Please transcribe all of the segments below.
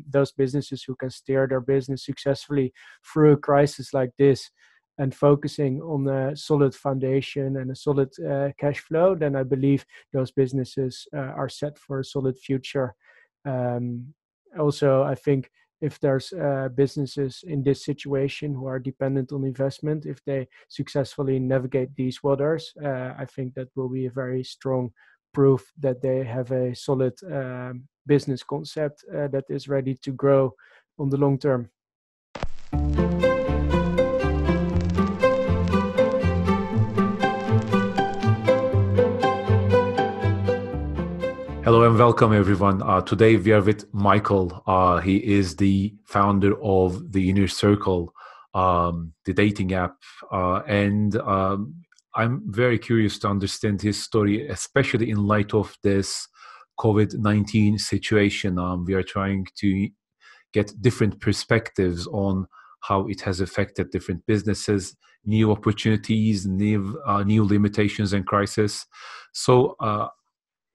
those businesses who can steer their business successfully through a crisis like this and focusing on a solid foundation and a solid cash flow, then I believe those businesses are set for a solid future. Also, I think if there's businesses in this situation who are dependent on investment, if they successfully navigate these waters, I think that will be a very strong proof that they have a solid business concept that is ready to grow on the long term. Hello and welcome everyone. Today we are with Michael. He is the founder of the Inner Circle, the dating app. And I'm very curious to understand his story, especially in light of this COVID-19 situation. We are trying to get different perspectives on how it has affected different businesses, new opportunities, new limitations and crises. So,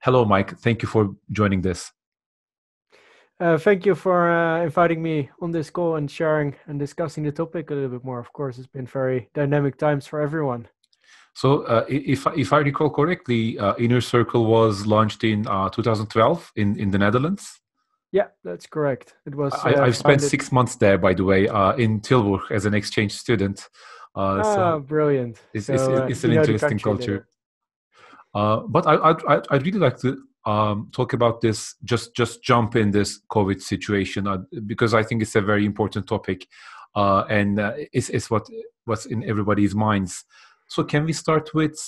hello, Mike. Thank you for joining this. Thank you for inviting me on this call and sharing and discussing the topic a little bit more. Of course, it's been very dynamic times for everyone. So, if I recall correctly, Inner Circle was launched in 2012 in the Netherlands. Yeah, that's correct. It was. I've spent 6 months there, by the way, in Tilburg as an exchange student. So brilliant. It's an interesting culture. But I'd really like to talk about this. Just jump in this COVID situation because I think it's a very important topic, and it's what's in everybody's minds. So can we start with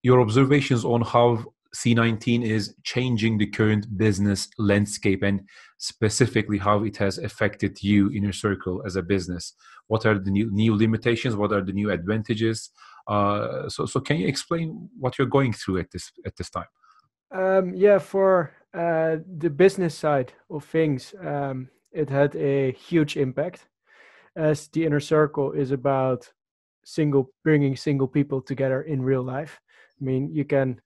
your observations on how C-19 is changing the current business landscape and specifically how it has affected you, Inner Circle, as a business? What are the new limitations? What are the new advantages? So can you explain what you're going through at this time? For the business side of things, it had a huge impact, as the Inner Circle is about bringing single people together in real life. I mean, you can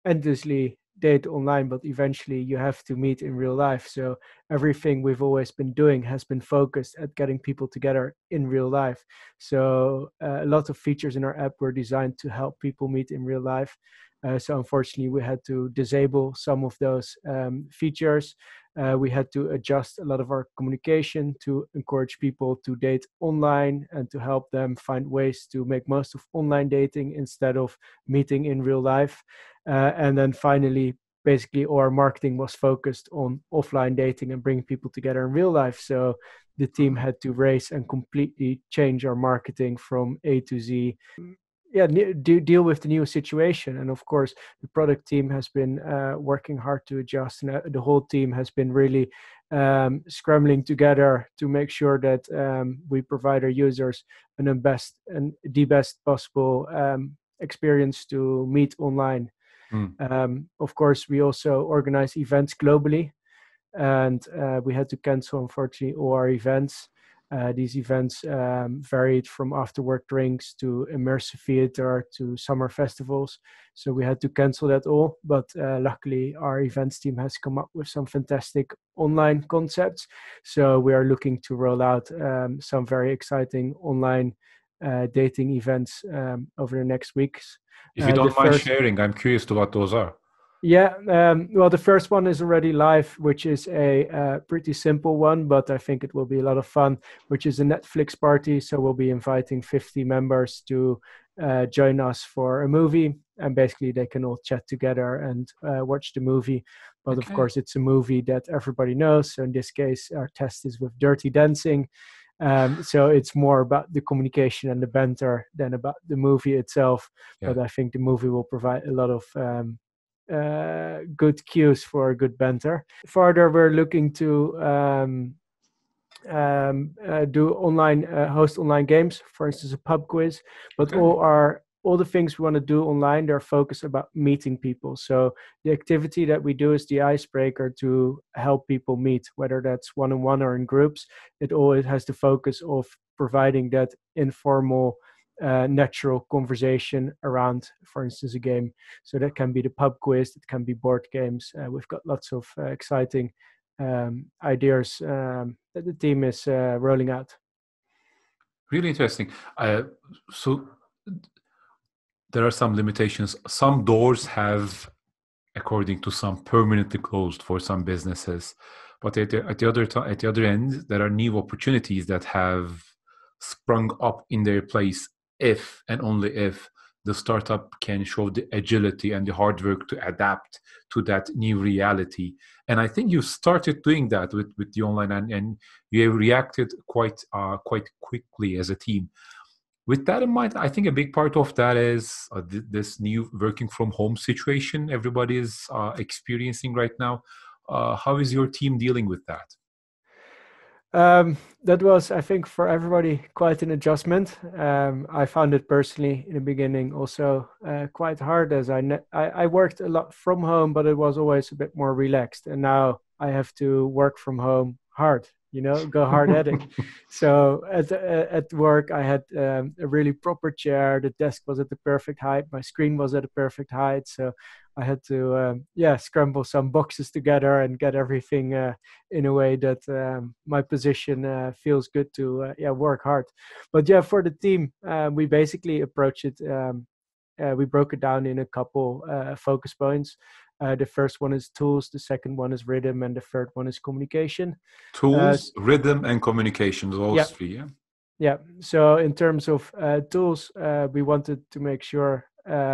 endlessly date online, but eventually you have to meet in real life. So everything we've always been doing has been focused at getting people together in real life. So a lot of features in our app were designed to help people meet in real life. So unfortunately, we had to disable some of those features. We had to adjust a lot of our communication to encourage people to date online and to help them find ways to make most of online dating instead of meeting in real life. And then finally, basically, all our marketing was focused on offline dating and bringing people together in real life. So the team had to race and completely change our marketing from A to Z. Deal with the new situation. And of course, the product team has been working hard to adjust, and the whole team has been really scrambling together to make sure that we provide our users the best possible experience to meet online. Of course, we also organize events globally, and we had to cancel, unfortunately, all our events. These events varied from after-work drinks to immersive theater to summer festivals. So we had to cancel that all. But luckily, our events team has come up with some fantastic online concepts. So we are looking to roll out some very exciting online dating events over the next weeks. If you don't mind sharing, I'm curious to what those are. Yeah, well, the first one is already live, which is a pretty simple one, but I think it will be a lot of fun, which is a Netflix party. So we'll be inviting 50 members to join us for a movie, and basically they can all chat together and watch the movie. But Of course, it's a movie that everybody knows. So in this case, our test is with Dirty Dancing. So it's more about the communication and the banter than about the movie itself. Yeah. But I think the movie will provide a lot of good cues for a good banter. Further, we're looking to host online games, for instance, a pub quiz. But all the things we want to do online, they're focused about meeting people. So the activity that we do is the icebreaker to help people meet, whether that's one-on-one or in groups. It always has the focus of providing that informal natural conversation around, for instance, a game. So that can be the pub quiz, it can be board games. We've got lots of exciting ideas that the team is rolling out. Really interesting. So there are some limitations. Some doors have, according to some, permanently closed for some businesses, but at the other end, there are new opportunities that have sprung up in their place if and only if the startup can show the agility and the hard work to adapt to that new reality. And I think you started doing that with the online, and you have reacted quite quickly as a team. With that in mind, I think a big part of that is this new working from home situation everybody is experiencing right now. How is your team dealing with that? That was, I think, for everybody quite an adjustment. I found it personally in the beginning also quite hard, as I worked a lot from home, but it was always a bit more relaxed. And now I have to work from home hard, go hard at it. So at work, I had a really proper chair. The desk was at the perfect height. My screen was at the perfect height. So I had to, scramble some boxes together and get everything in a way that my position feels good to work hard. But yeah, for the team, we basically approach it. We broke it down in a couple focus points. The first one is tools, the second one is rhythm, and the third one is communication. Tools, rhythm, and communication, those three, yeah? Yeah. So in terms of tools, we wanted to make sure,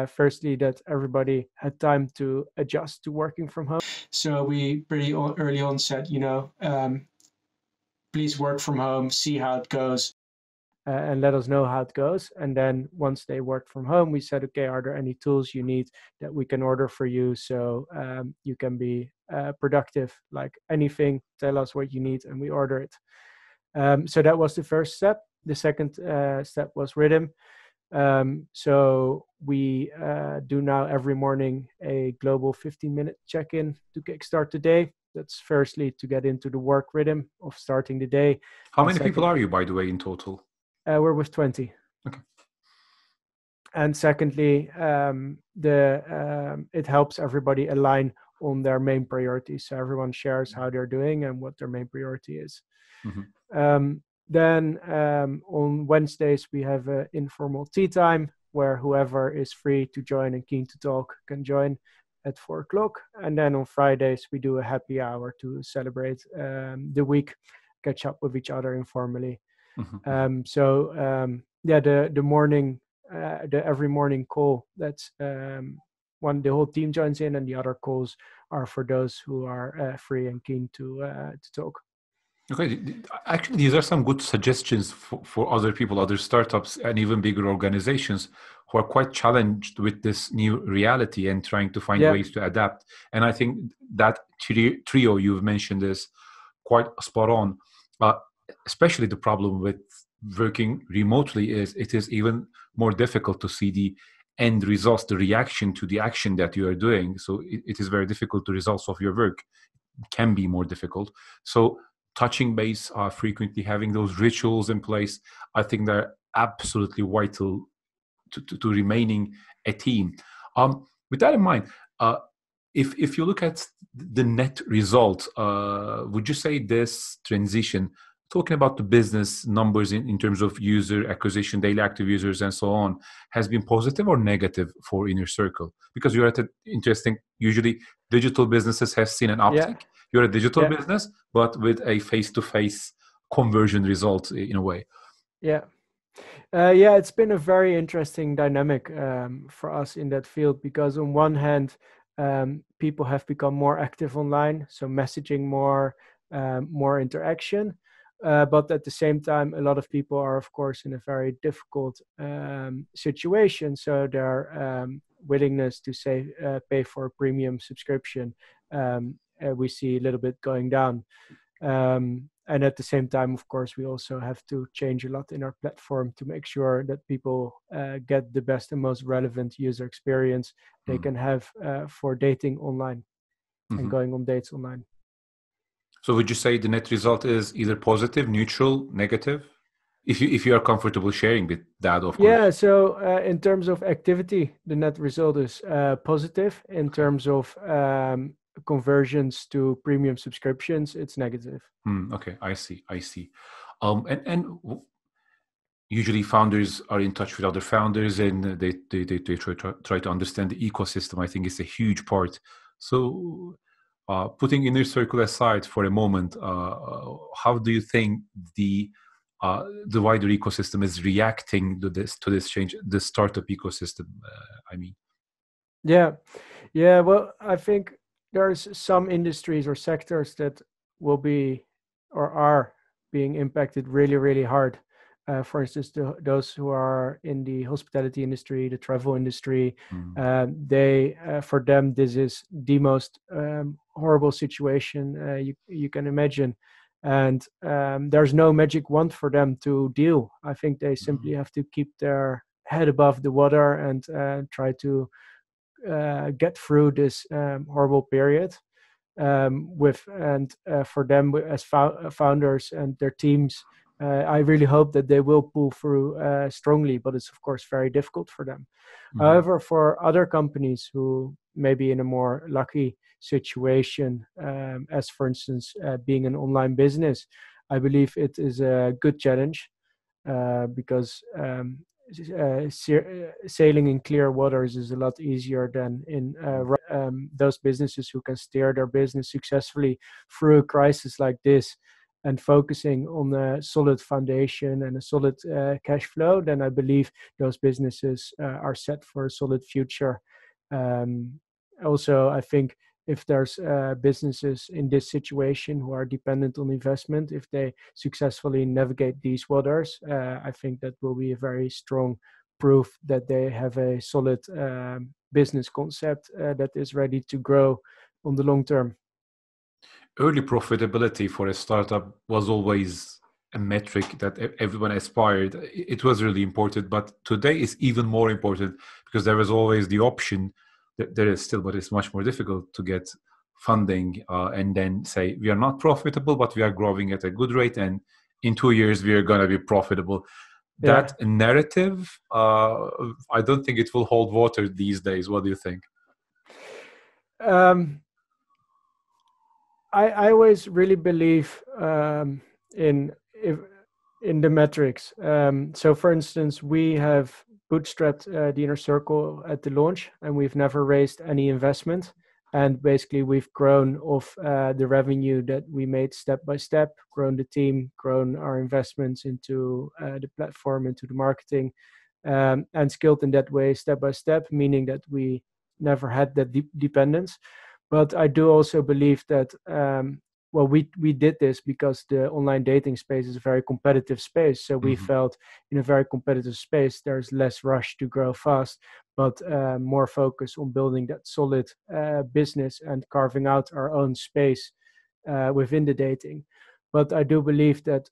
firstly, that everybody had time to adjust to working from home. So we pretty early on said, please work from home, see how it goes. And let us know how it goes. And then once they worked from home, we said, okay, are there any tools you need that we can order for you so you can be productive? Like anything, tell us what you need and we order it. So that was the first step. The second step was rhythm. So we do now every morning a global 15-minute check-in to kickstart the day. That's firstly to get into the work rhythm of starting the day. How many people are you, by the way, in total? We're with 20. Okay. And secondly, it helps everybody align on their main priorities. So everyone shares how they're doing and what their main priority is. Mm-hmm. Then on Wednesdays, we have an informal tea time where whoever is free to join and keen to talk can join at 4:00. And then on Fridays, we do a happy hour to celebrate the week, catch up with each other informally. Mm-hmm. The morning, the every morning call, that's one the whole team joins in, and the other calls are for those who are free and keen to talk. Okay, actually, these are some good suggestions for other people, other startups, and even bigger organizations who are quite challenged with this new reality and trying to find ways to adapt. And I think that trio you've mentioned is quite spot on. Especially the problem with working remotely is it is even more difficult to see the end results, the reaction to the action that you are doing. So it is very difficult. The results of your work can be more difficult. So touching base frequently, having those rituals in place, I think they're absolutely vital to remaining a team. With that in mind, if you look at the net result, would you say this transition, talking about the business numbers in terms of user acquisition, daily active users, and so on, has been positive or negative for Inner Circle? Because you're at an interesting, usually digital businesses have seen an uptick. You're a digital business, but with a face-to-face conversion result in a way. It's been a very interesting dynamic for us in that field, because on one hand, people have become more active online, so messaging more, more interaction. But at the same time, a lot of people are, of course, in a very difficult situation. So their willingness to pay for a premium subscription, we see a little bit going down. And at the same time, of course, we also have to change a lot in our platform to make sure that people get the best and most relevant user experience they can have for dating online and going on dates online. So would you say the net result is either positive, neutral, negative? If you are comfortable sharing with that, of course. Yeah, so in terms of activity, the net result is positive. In terms of conversions to premium subscriptions, it's negative. Okay, I see. Usually founders are in touch with other founders, and they try to understand the ecosystem. I think it's a huge part. So, putting inner circle aside for a moment, how do you think the wider ecosystem is reacting to this change, the startup ecosystem? I mean, Yeah. Well, I think there's some industries or sectors that will be or are being impacted really, really hard. For instance, those who are in the hospitality industry, the travel industry, for them, this is the most horrible situation you can imagine. And there's no magic wand for them to deal. I think they simply have to keep their head above the water and try to get through this horrible period for them as founders and their teams. I really hope that they will pull through strongly, but it's of course very difficult for them. However, for other companies who may be in a more lucky situation, as for instance being an online business, I believe it is a good challenge because sailing in clear waters is a lot easier than in those businesses who can steer their business successfully through a crisis like this and focusing on a solid foundation and a solid cash flow. Then I believe those businesses are set for a solid future. Also, I think if there's businesses in this situation who are dependent on investment, if they successfully navigate these waters, I think that will be a very strong proof that they have a solid business concept that is ready to grow on the long term. Early profitability for a startup was always a metric that everyone aspired. It was really important, but today is even more important because there is always the option. There is still, but it's much more difficult to get funding and then say we are not profitable, but we are growing at a good rate, and in 2 years we are going to be profitable. That narrative, I don't think it will hold water these days. What do you think? I always really believe in the metrics. So, for instance, we have bootstrapped the inner circle at the launch, and we've never raised any investment. And basically, we've grown off the revenue that we made step by step, grown the team, grown our investments into the platform, into the marketing, and scaled in that way step by step, meaning that we never had that dependence. But I do also believe that we did this because the online dating space is a very competitive space. So we felt in a very competitive space, there's less rush to grow fast, but more focus on building that solid business and carving out our own space within the dating. But I do believe that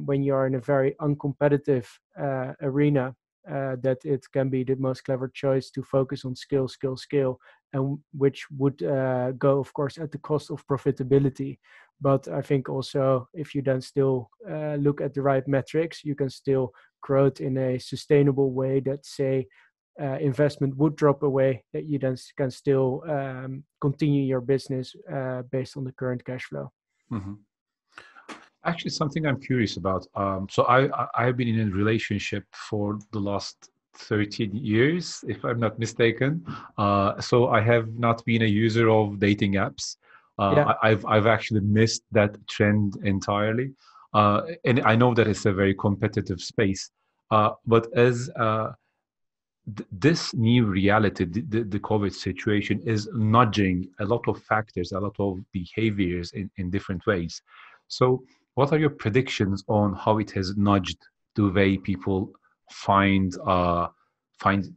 when you are in a very uncompetitive arena, that it can be the most clever choice to focus on scale, and which would go, of course, at the cost of profitability. But I think also if you then still look at the right metrics, you can still grow it in a sustainable way that, say, investment would drop away, that you then can still continue your business based on the current cash flow. Actually, something I'm curious about. So I've been in a relationship for the last 13 years, if I'm not mistaken. So I have not been a user of dating apps. I've actually missed that trend entirely. And I know that it's a very competitive space. But as this new reality, the COVID situation, is nudging a lot of factors, a lot of behaviors in different ways. So what are your predictions on how it has nudged the way people find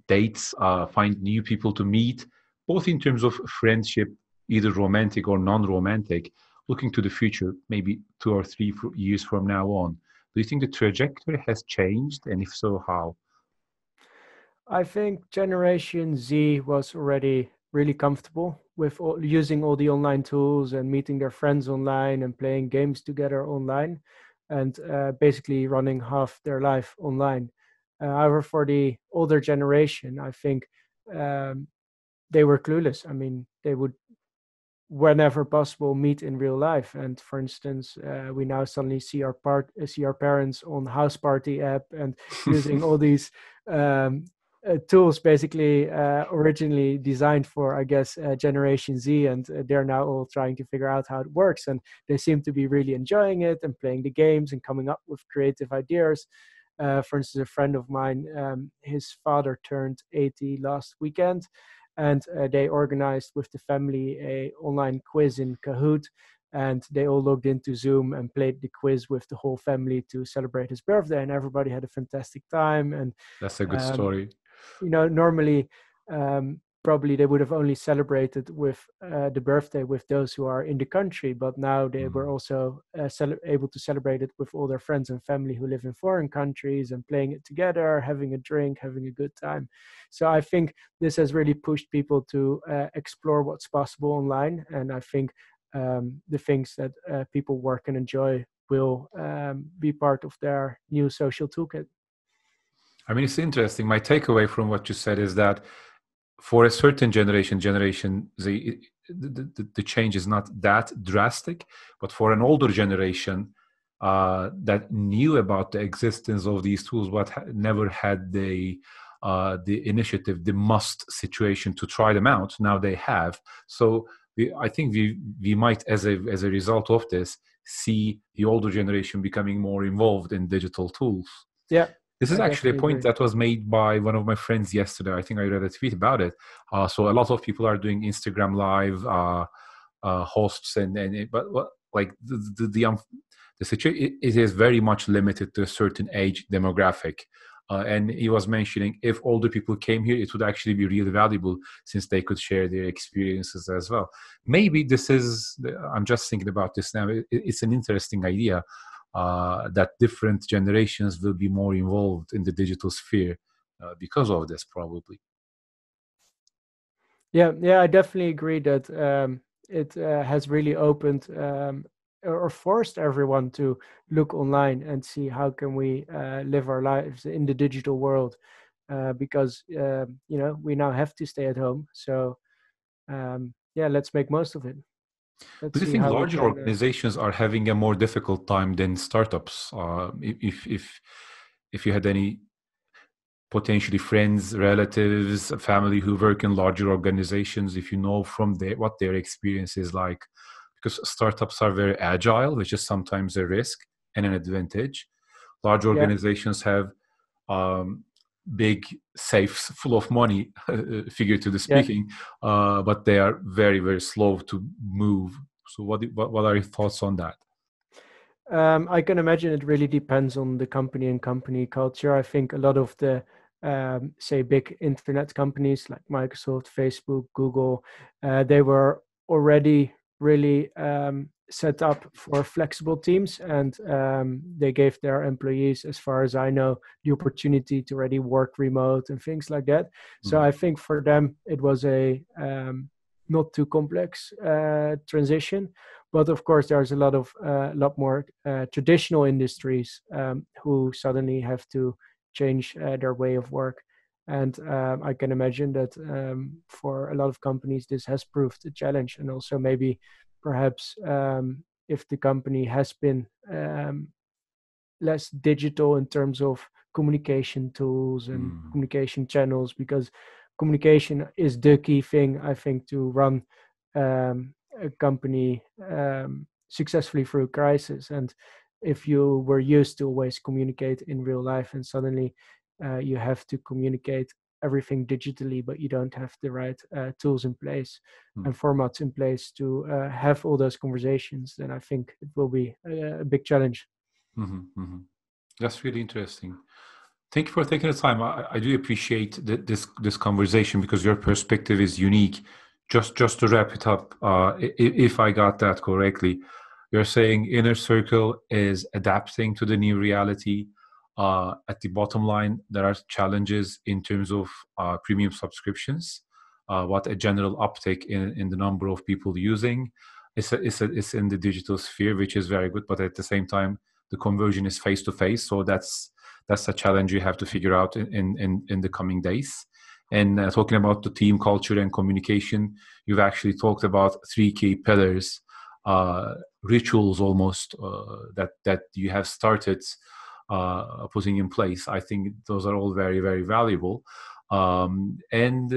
dates, find new people to meet, both in terms of friendship, either romantic or non-romantic, looking to the future, maybe 2 or 3 years from now on? Do you think the trajectory has changed, and if so, how? I think Generation Z was already really comfortable with using all the online tools and meeting their friends online and playing games together online, and basically running half their life online. However, for the older generation, I think they were clueless. I mean, they would whenever possible meet in real life. And for instance, we now suddenly see our parents on House Party app and using all these tools, basically originally designed for, I guess, Generation Z, and they're now all trying to figure out how it works, and they seem to be really enjoying it and playing the games and coming up with creative ideas. For instance, a friend of mine, his father turned 80 last weekend, and they organized with the family a online quiz in Kahoot, and they all logged into Zoom and played the quiz with the whole family to celebrate his birthday, and everybody had a fantastic time. And That's a good um, story. normally, probably they would have only celebrated with the birthday with those who are in the country, but now they were also able to celebrate it with all their friends and family who live in foreign countries, and playing it together, having a drink, having a good time. So I think this has really pushed people to explore what's possible online, and I think the things that people work and enjoy will be part of their new social toolkit. I mean, it's interesting. My takeaway from what you said is that for a certain generation Z, the change is not that drastic, but for an older generation that knew about the existence of these tools, but never had the initiative, the must situation to try them out, now they have. So I think we might, as a result of this, see the older generation becoming more involved in digital tools. Yeah. This is actually a point that was made by one of my friends yesterday. I think I read a tweet about it. So a lot of people are doing Instagram Live hosts, but like the situation, it is very much limited to a certain age demographic. And he was mentioning if older people came here, it would actually be really valuable since they could share their experiences as well. Maybe this is, I'm just thinking about this now, it's an interesting idea. That different generations will be more involved in the digital sphere because of this, probably. Yeah, I definitely agree that it has really opened or forced everyone to look online and see how can we live our lives in the digital world, because we now have to stay at home. So let's make most of it. Do you think larger organizations are having a more difficult time than startups? If you had any potentially friends, relatives, family who work in larger organizations, if you know from what their experience is like, because startups are very agile, which is sometimes a risk and an advantage. Large organizations have big safes full of money, figuratively speaking, but they are very, very slow to move. So what are your thoughts on that? I can imagine it really depends on the company and company culture. I think a lot of the, say, big internet companies like Microsoft, Facebook, Google, they were already really set up for flexible teams, and they gave their employees, as far as I know, the opportunity to already work remote and things like that. So I think for them it was a not too complex transition. But of course, there's a lot more traditional industries who suddenly have to change their way of work. And I can imagine that for a lot of companies, this has proved a challenge. And also maybe perhaps if the company has been less digital in terms of communication tools and communication channels, because communication is the key thing, I think, to run a company successfully through crisis. And if you were used to always communicate in real life, and suddenly you have to communicate everything digitally, but you don't have the right tools in place and formats in place to have all those conversations, then I think it will be a big challenge. That's really interesting. Thank you for taking the time. I do appreciate this conversation because your perspective is unique. Just to wrap it up, if I got that correctly, you're saying Inner Circle is adapting to the new reality. At the bottom line, there are challenges in terms of premium subscriptions. What a general uptake in the number of people using. It's in the digital sphere, which is very good, but at the same time, the conversion is face to face. So that's a challenge you have to figure out in the coming days. And talking about the team culture and communication, you've actually talked about 3 key pillars, rituals almost, that you have started putting in place. I think those are all very, very valuable. And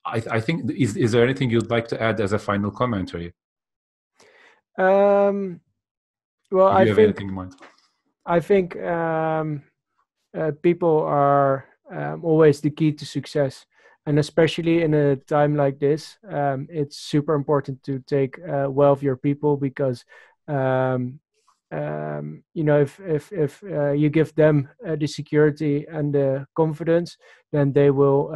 I think, is there anything you'd like to add as a final commentary? Well, Or do you have anything in mind? I think people are always the key to success. And especially in a time like this, it's super important to take well of your people, because if you give them the security and the confidence, then they will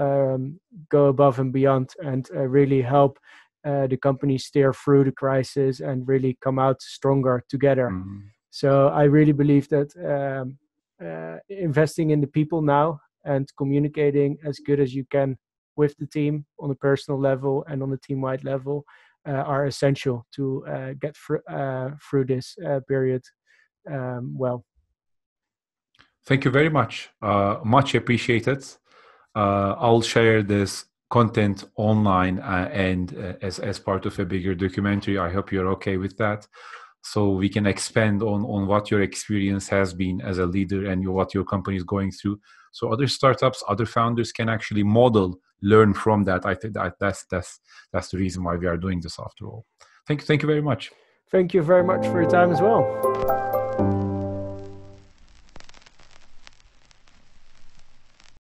go above and beyond and really help the company steer through the crisis and really come out stronger together. So I really believe that investing in the people now and communicating as good as you can with the team on a personal level and on a team-wide level are essential to get through this period well. Thank you very much. Much appreciated. I'll share this content online and as part of a bigger documentary. I hope you're okay with that, so we can expand on what your experience has been as a leader and what your company is going through, so other startups, other founders can actually learn from that. I think that's the reason why we are doing this after all. Thank you very much. Thank you very much for your time as well.